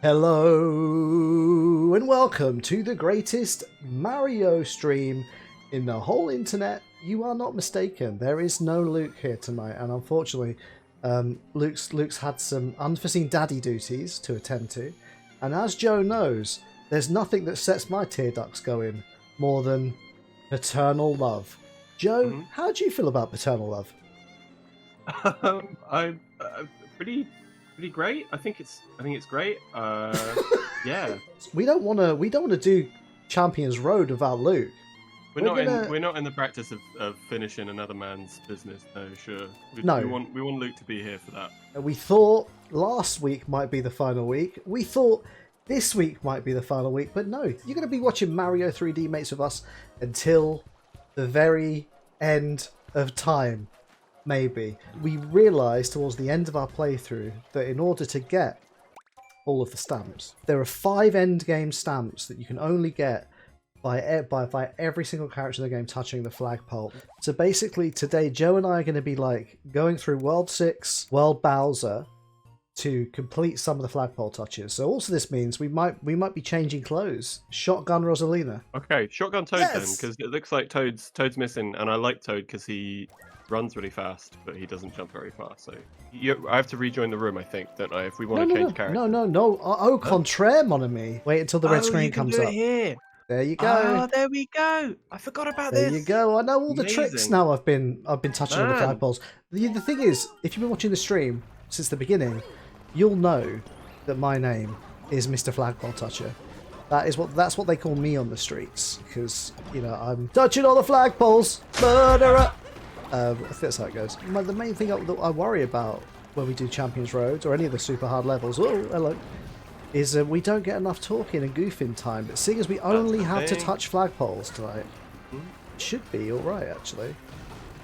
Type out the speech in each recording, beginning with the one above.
Hello and welcome to the greatest Mario stream in the whole internet. You are not mistaken. There is no Luke here tonight, and unfortunately, Luke's had some unforeseen daddy duties to attend to. And as Joe knows, there's nothing that sets my tear ducts going more than paternal love. Joe, how do you feel about paternal love? I'm pretty great. I think it's great. Yeah. We don't want to do Champions Road without Luke. We're not in the practice of finishing another man's business. No, sure. We want Luke to be here for that. We thought last week might be the final week. We thought this week might be the final week, but no, you're going to be watching Mario 3D Mates with us until the very end of time. Maybe. We realised towards the end of our playthrough that in order to get all of the stamps, there are 5 endgame stamps that you can only get by every single character in the game touching the flagpole. So basically today Joe and I are going to be like going through World 6, World Bowser to complete some of the flagpole touches. So also this means we might be changing clothes. Shotgun Rosalina. Okay, Shotgun Toad then, because it looks like Toad's missing, and I like Toad because he runs really fast, but he doesn't jump very far. So I have to rejoin the room, I think, don't I? If we want to change character. No. Au contraire, mon ami. Wait until the red screen comes up. Here. There you go. Oh, there we go. I forgot about this. There you go. I know all the tricks now. I've been touching on the flagpoles. The thing is, if you've been watching the stream since the beginning, you'll know that my name is Mr. Flagpole Toucher. That's what they call me on the streets, because I'm touching all the flagpoles. Murderer. I think that's how it goes. The main thing that I worry about when we do Champions Roads or any of the super hard levels, is we don't get enough talking and goofing time. But seeing as we only have to touch flagpoles tonight, it should be all right actually.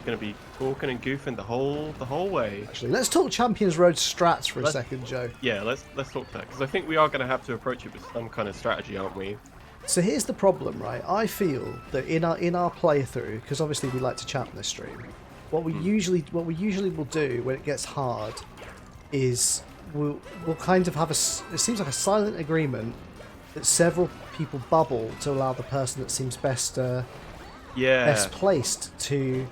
Going to be talking and goofing the whole way. Actually, let's talk Champions Road strats for a second, Joe. Yeah, let's talk that, because I think we are going to have to approach it with some kind of strategy, aren't we? So here's the problem, right? I feel that in our playthrough, because obviously we like to chat in this stream, what we usually will do when it gets hard is we'll kind of have it seems like a silent agreement that several people bubble to allow the person that seems best placed to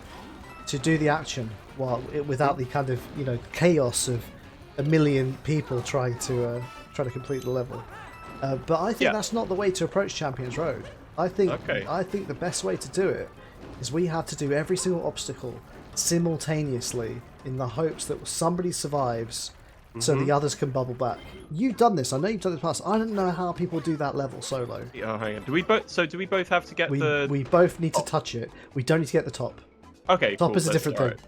do the action without the kind of chaos of a million people trying to complete the level. But I think that's not the way to approach Champions Road. I think the best way to do it is we have to do every single obstacle simultaneously in the hopes that somebody survives so the others can bubble back. You've done this. I know you've done this past. I don't know how people do that level solo. Oh, hang on. Do we both have to get the... We both need to touch it. We don't need to get the top. Okay, top is a different thing. Right.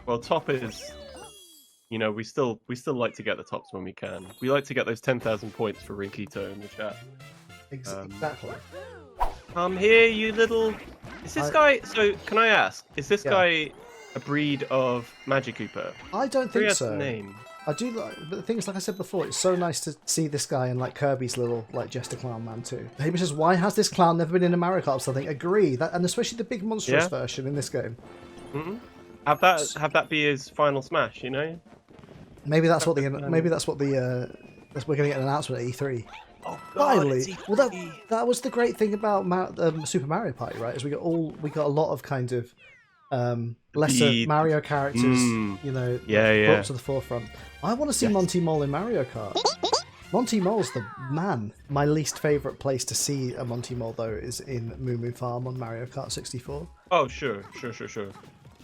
Well, top is... we still like to get the tops when we can. We like to get those 10,000 points for Rinkito in the chat. Exactly. Here, you little... Is this guy... So, can I ask? Is this guy a breed of Magikoopa? I don't think so. A name. I do like... But the thing is, like I said before, it's so nice to see this guy in, like, Kirby's little, like, Jester Clown Man, too. Hamish says, why has this clown never been in a Mario Kart or something? Agree. And especially the big monstrous version in this game. Mm-hmm. Have that be his final smash, Maybe that's what we're going to get an announcement at E3. Oh God, finally. Well, that was the great thing about Super Mario Party, right? Is we got a lot of kind of lesser Mario characters, brought to the forefront. I want to see Monty Mole in Mario Kart. Monty Mole's the man. My least favourite place to see a Monty Mole though is in Moo Moo Farm on Mario Kart 64. Oh sure.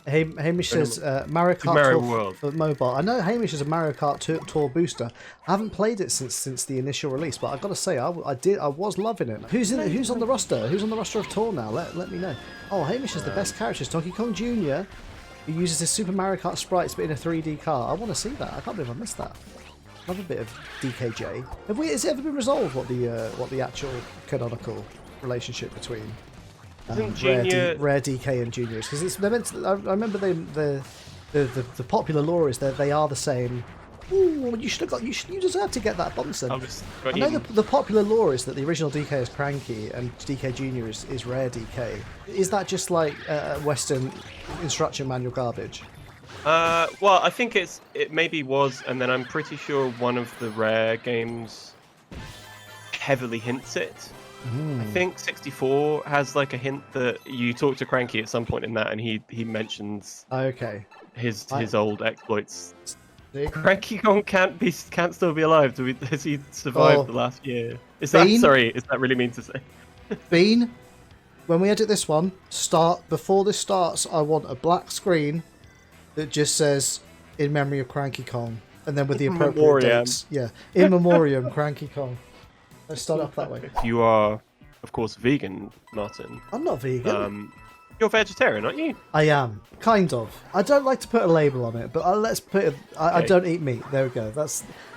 Hamish says Mario Kart Mario Tour World. for mobile. I know Hamish is a Mario Kart Tour booster. I haven't played it since the initial release, but I've got to say I was loving it. Who's on the roster? Who's on the roster of Tour now? Let me know. Oh, Hamish is the best characters. Donkey Kong Jr. who uses his Super Mario Kart sprites but in a 3D car. I want to see that. I can't believe I missed that. Love a bit of DKJ. Has it ever been resolved what the actual canonical relationship between Rare DK and Junior is? Because they're meant to, I remember the popular lore is that they are the same. Ooh, you deserve to get that Bunsen. I know the popular lore is that the original DK is Cranky and DK Junior is Rare DK. Is that just like Western instruction manual garbage? Well, I think it maybe was, and then I'm pretty sure one of the Rare games heavily hints it. I think 64 has like a hint that you talk to Cranky at some point in that, and he mentions his old exploits. Cranky Kong can't still be alive. Has he survived the last year? Is that really mean to say? Bean, when we edit this one, before this starts, I want a black screen that just says "In memory of Cranky Kong," and then with the appropriate dates. Yeah, in memoriam Cranky Kong. Let's start off that way. You are, of course, vegan, Martin. I'm not vegan. You're vegetarian, aren't you? I am, kind of. I don't like to put a label on it, but let's put it. I don't eat meat. There we go.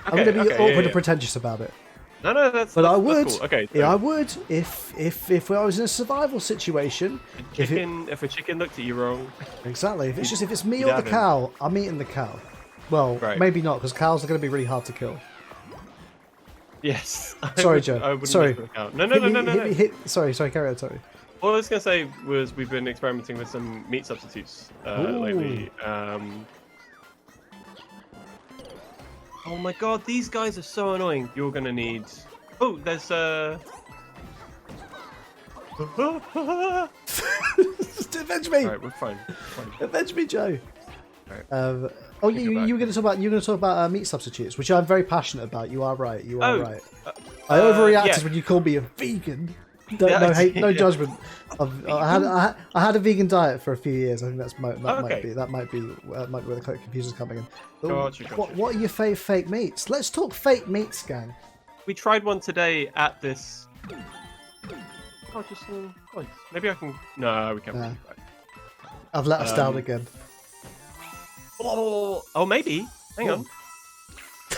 I'm going to be awkward and pretentious about it. No, that's. But I would. Cool. Okay. So yeah, I would if I was in a survival situation. If a chicken looked at you wrong. Exactly. If it's me or the cow, I'm eating the cow. Well, maybe not, because cows are going to be really hard to kill. Yes. Sorry, Joe. Sorry. No. Sorry. Carry on. Sorry. All I was going to say was we've been experimenting with some meat substitutes lately. Oh my god, these guys are so annoying. You're going to need... Oh, there's... Avenge me! Alright, we're fine. Avenge me, Joe. Right. You were going to talk about meat substitutes, which I'm very passionate about. You are right. Right. I overreacted when you called me a vegan. No judgment. I had a vegan diet for a few years. I think that might be where the confusion's coming in. Gotcha. What are your fake meats? Let's talk fake meats, gang. We tried one today at this. Oh, just maybe I can. No, we can't. I've let us down again. Oh, maybe. Hang on.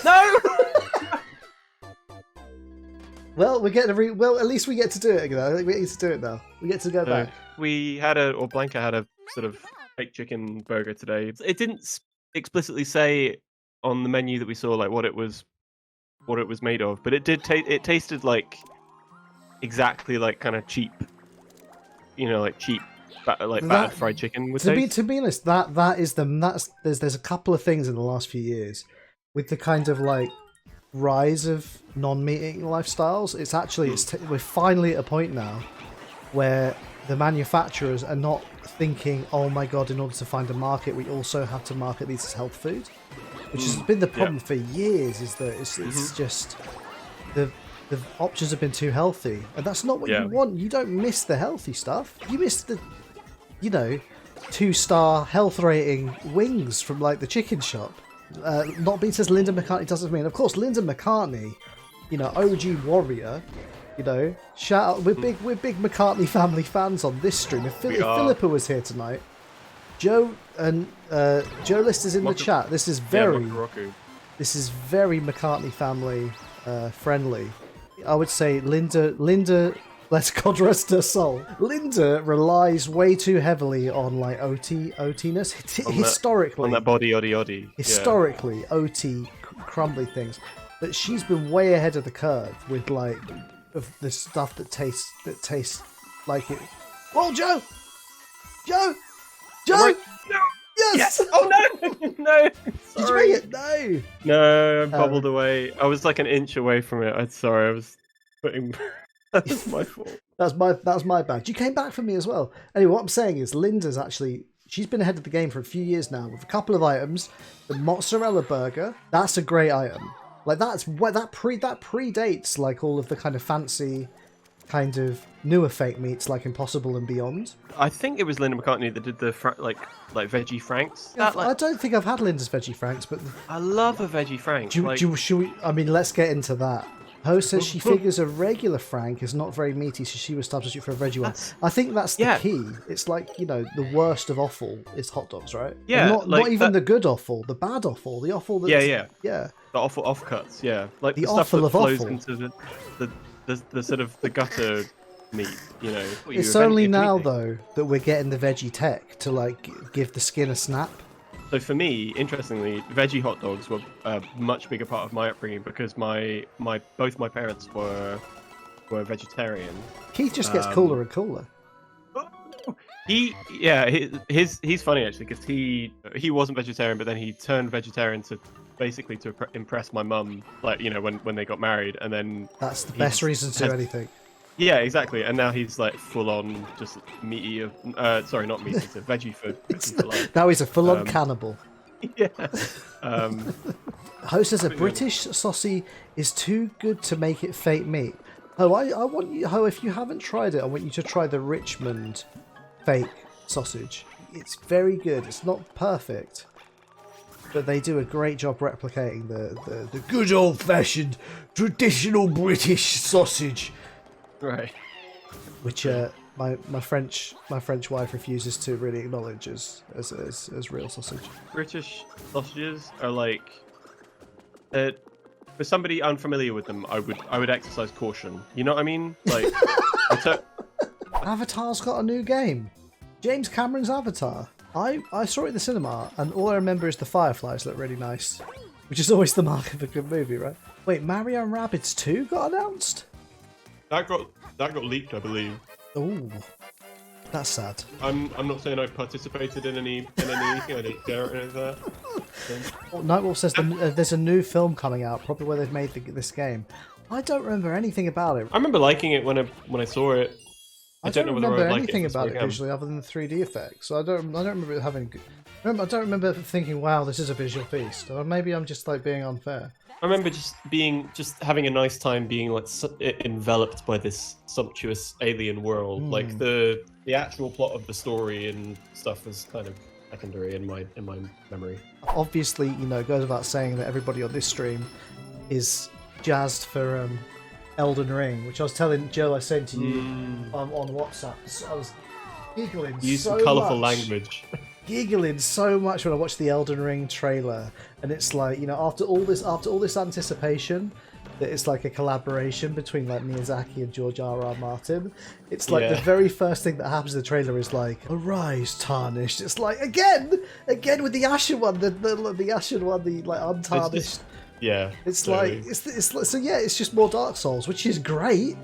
No. Well, at least we get to do it again. I think we get to do it now. We get to go back. Blanca had a sort of fake chicken burger today. It didn't explicitly say on the menu that we saw like what it was made of, but it did. It tasted like exactly like kind of cheap, like cheap, bad fried chicken would taste. To be honest, there's a couple of things in the last few years with the kind of like rise of non-meat eating lifestyles. It's actually we're finally at a point now where the manufacturers are not thinking, oh my god, in order to find a market we also have to market these as health food, which has been the problem for years, is that it's just the options have been too healthy, and that's not what you want. You don't miss the healthy stuff, you miss the 2-star health rating wings from like the chicken shop. Not being says Linda McCartney doesn't mean. Of course, Linda McCartney, OG warrior. Shout out. We're big McCartney family fans on this stream. If Philippa was here tonight, Joe List is in the chat. This is very McCartney family friendly. I would say Linda. Let's God rest her soul. Linda relies way too heavily on like OT-ness. Historically, on that body oddy. Historically, OT crumbly things, but she's been way ahead of the curve with like of the stuff that tastes like it. Whoa, Joe! Right. No. Yes! Oh no! No! Sorry. Did you make it? No, I bubbled away. I was like an inch away from it. I'm sorry. I was putting. That's my fault. That's my bad. You came back for me as well. Anyway, what I'm saying is Linda's she's been ahead of the game for a few years now with a couple of items. The mozzarella burger, that's a great item. Like that predates like all of the kind of fancy kind of newer fake meats like Impossible and Beyond. I think it was Linda McCartney that did the like veggie franks. I don't think I've had Linda's veggie franks, but I love a veggie frank. Should we? I mean, let's get into that. Ho says she figures a regular frank is not very meaty, so she would substitute for a veggie one. I think that's the key. It's like, the worst of offal is hot dogs, right? Yeah. Not even the good offal, the bad offal, the offal that's... Yeah. The offal offcuts, yeah. Like the stuff that offal of flows offal. Into the sort of the gutter meat, It's only now, though, that we're getting the veggie tech to, like, give the skin a snap. So for me, interestingly, veggie hot dogs were a much bigger part of my upbringing because both my parents were vegetarian. Keith just gets cooler and cooler. He's funny actually because he wasn't vegetarian, but then he turned vegetarian to basically to impress my mum, like, you know, when they got married, and then That's the best reason to do anything. Yeah, exactly. And now he's like full on just meaty. Sorry, not meaty. It's a veggie for life. Now he's a full-on cannibal. Yeah. Ho says a British saucy is too good to make it fake meat. Oh, I want you, Ho, if you haven't tried it, I want you to try the Richmond fake sausage. It's very good. It's not perfect, but they do a great job replicating the good old-fashioned traditional British sausage. Right. Which my French wife refuses to really acknowledge as real sausage. British sausages are like, for somebody unfamiliar with them, I would exercise caution. You know what I mean? Like, Avatar's got a new game. James Cameron's Avatar. I saw it in the cinema, and all I remember is the fireflies look really nice, which is always the mark of a good movie, right? Wait, Mario and Rabbids 2 got announced? that got leaked, I believe. Oh, that's sad. I'm not saying I participated in anything. I didn't share it or anything like that. Well, Nightwolf says there's a new film coming out, probably where they've made this game. I don't remember anything about it. I remember liking it when I saw it. I don't remember whether I would like anything it about it visually other than the 3D effects. So I don't remember it having. I don't remember thinking, "Wow, this is a visual feast." Or maybe I'm just like being unfair. I remember just having a nice time being like enveloped by this sumptuous alien world. Like the actual plot of the story and stuff was kind of secondary in my memory. Obviously, you know, it goes without saying that everybody on this stream is jazzed for Elden Ring, which I was telling Joe, I sent to you on WhatsApp. So I was giggling Use so some colourful much. language. Giggling so much when I watched the Elden Ring trailer, and it's like, you know, after all this anticipation, that it's like a collaboration between like Miyazaki and George R.R. Martin. It's like the very first thing that happens in the trailer is like, "Arise, tarnished." It's like again with the Ashen one, the Ashen one, the like untarnished. It's totally. like it's just more Dark Souls, which is great.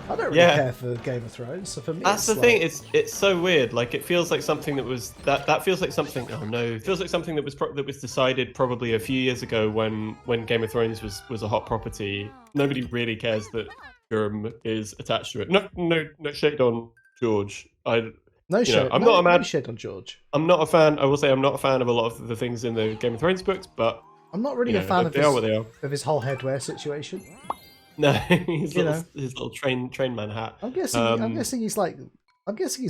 I don't really care for Game of Thrones, so for me, that's the thing. It's so weird. Like it feels like something that was that feels like something. Oh no, it feels like something that was decided probably a few years ago when Game of Thrones was a hot property. Nobody really cares that Durham is attached to it. No shade on George. No shade on George. I'm not a fan. I will say I'm not a fan of a lot of the things in the Game of Thrones books, but I'm not really a fan of his whole headwear situation. No, his little train man hat. I'm guessing he's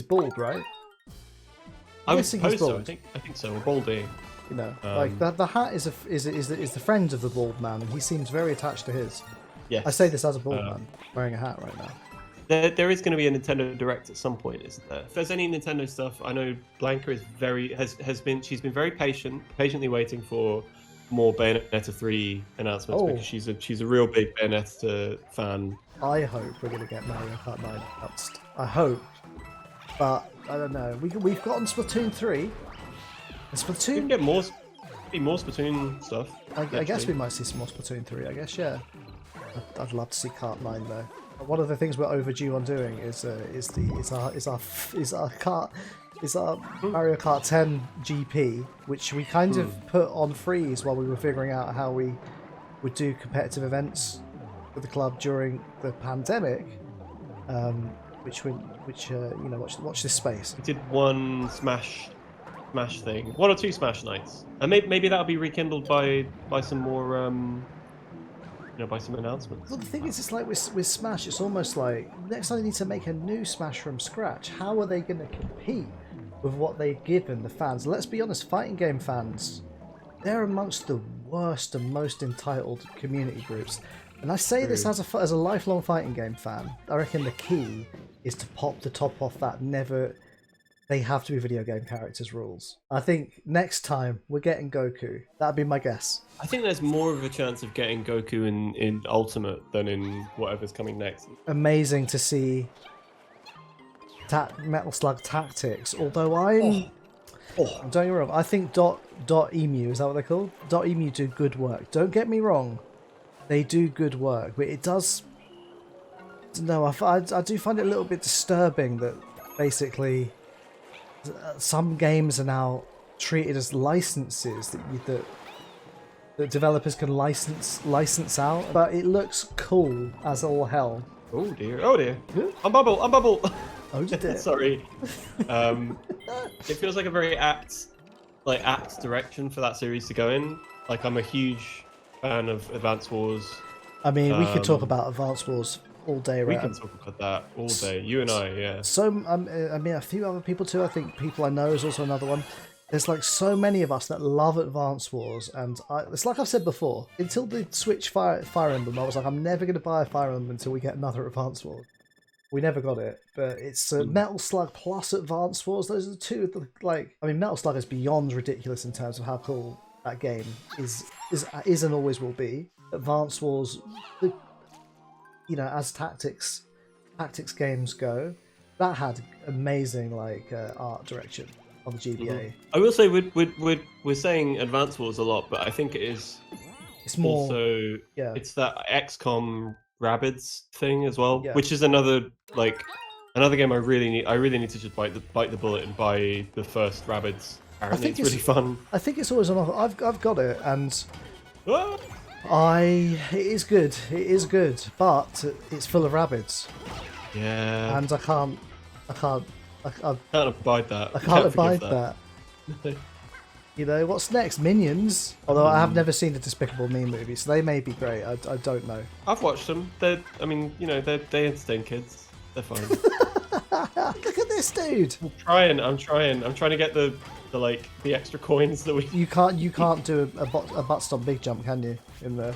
bald, right? I would suppose so. I think so. Or balding. You know, like the hat is the friend of the bald man, and he seems very attached to his. Yes. I say this as a bald man wearing a hat right now. There is going to be a Nintendo Direct at some point, isn't there? If there's any Nintendo stuff, I know Blanca is she's been very patiently waiting for more Bayonetta 3 announcements because she's a real big Bayonetta fan. I hope we're going to get Mario Kart 9 announced. I hope, but I don't know. We've gotten Splatoon 3. And Splatoon. We can get more Splatoon stuff. I guess we might see some more Splatoon 3. I guess I'd love to see Kart 9 though. One of the things we're overdue on doing is our Mario Kart 10 GP, which we kind of put on freeze while we were figuring out how we would do competitive events with the club during the pandemic. Watch this space. We did one Smash thing, one or two Smash nights, and maybe that'll be rekindled by some more. By some announcements. Well, the thing is, it's like with Smash, it's almost like next time they need to make a new Smash from scratch. How are they going to compete with what they've given the fans? Let's be honest, fighting game fans, they're amongst the worst and most entitled community groups. And I say this as a lifelong fighting game fan. I reckon the key is to pop the top off that they have to be video game characters rules. I think next time we're getting Goku. That'd be my guess. I think there's more of a chance of getting Goku in Ultimate than in whatever's coming next. Amazing to see Metal Slug Tactics, although don't get me wrong, I think Emu, is that what they're called? Emu do good work. Don't get me wrong, they do good work, but it does... No, I do find it a little bit disturbing that basically some games are now treated as licenses that that developers can license out, but it looks cool as all hell. Oh dear! Oh dear! I'm bubble! Oh dear. Sorry. It feels like a very apt direction for that series to go in. Like, I'm a huge fan of Advance Wars. I mean, we could talk about Advance Wars all day, right? We can talk about that all day. You and I, yeah. So, I mean, a few other people too. I think People I Know is also another one. There's like so many of us that love Advance Wars, and it's like I've said before. Until the Switch Fire Emblem, I was like, I'm never going to buy a Fire Emblem until we get another Advance Wars. We never got it, but it's Metal Slug plus Advance Wars. Those are the two. Like, I mean, Metal Slug is beyond ridiculous in terms of how cool that game is and always will be. Advance Wars, you know, as tactics games go, that had amazing like art direction on the GBA. I will say we're saying Advance Wars a lot, but I think it's more also it's that XCOM Rabbids thing as well, which is another game I really need to just bite the bullet and buy the first Rabbids. Apparently it's really fun. I think it's always on offer. I've got it, and it is good. It is good, but it's full of Rabbids. Yeah. And I can't abide that. I can't abide that. You know, what's next? Minions? Although I have never seen the Despicable Me movie, so they may be great. I don't know. I've watched them. They entertain kids. They're fine. Look at this dude. I'm trying to get the extra coins that we. You can't do a butt stomp big jump, can you? In there.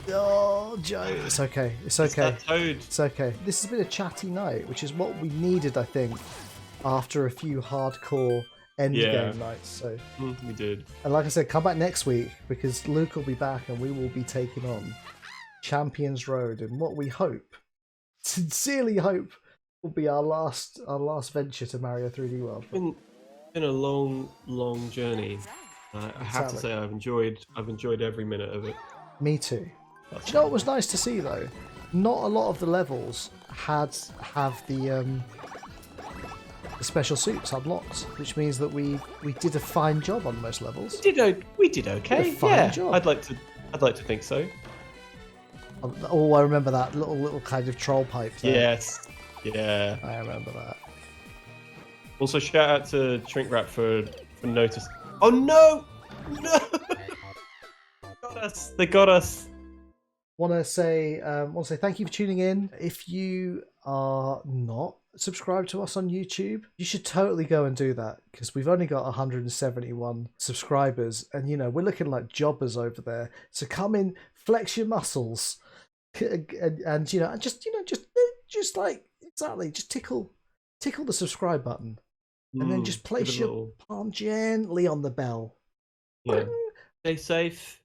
Oh, Joe. It's okay. It's okay. It's that toad. It's okay. This has been a chatty night, which is what we needed, I think, after a few hardcore endgame nights. So we did. And like I said, come back next week because Luke will be back and we will be taking on Champions Road and what we hope, sincerely hope, will be our last venture to Mario 3D World. It's been a long journey. I have to say I've enjoyed every minute of it. Me too. Do you know what was nice to see though? Not a lot of the levels have the special suits unlocked, which means that we did a fine job on most levels. We did okay. We did a fine job. I'd like to think so. Oh, I remember that little kind of troll pipe there. Yes. Yeah. I remember that. Also, shout out to Shrink Wrap for notice. Oh no! No! They got us. Want to say thank you for tuning in. If you are not subscribed to us on YouTube, you should totally go and do that because we've only got 171 subscribers, and you know we're looking like jobbers over there. So come in, flex your muscles, and just like exactly, just tickle the subscribe button, and then just place your palm gently on the bell. Yeah. Stay safe.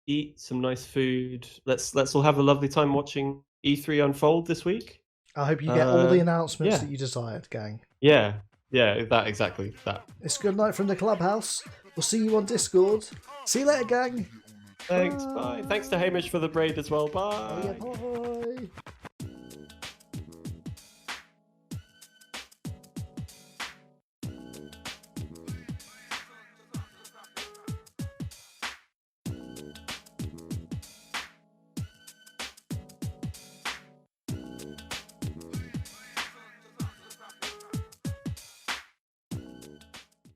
Eat some nice food. Let's all have a lovely time watching E3 unfold this week. I hope you get all the announcements that you desired, gang. Yeah, exactly that. It's good night from the clubhouse. We'll see you on Discord. See you later, gang. Thanks. Bye. Thanks to Hamish for the braid as well. Bye. Oh, yeah, bye.